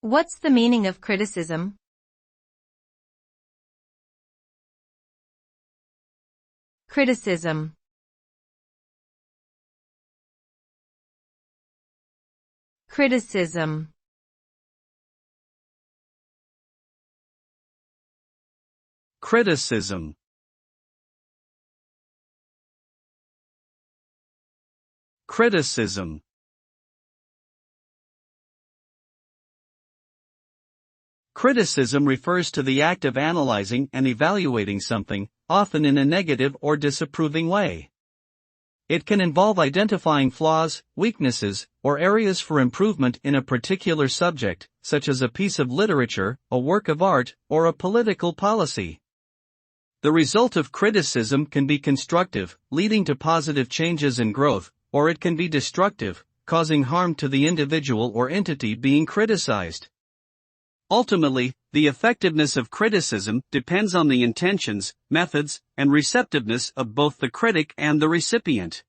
What's the meaning of criticism? Criticism. Criticism. Criticism. Criticism. Criticism refers to the act of analyzing and evaluating something, often in a negative or disapproving way. It can involve identifying flaws, weaknesses, or areas for improvement in a particular subject, such as a piece of literature, a work of art, or a political policy. The result of criticism can be constructive, leading to positive changes and growth, or it can be destructive, causing harm to the individual or entity being criticized. Ultimately, the effectiveness of criticism depends on the intentions, methods, and receptiveness of both the critic and the recipient.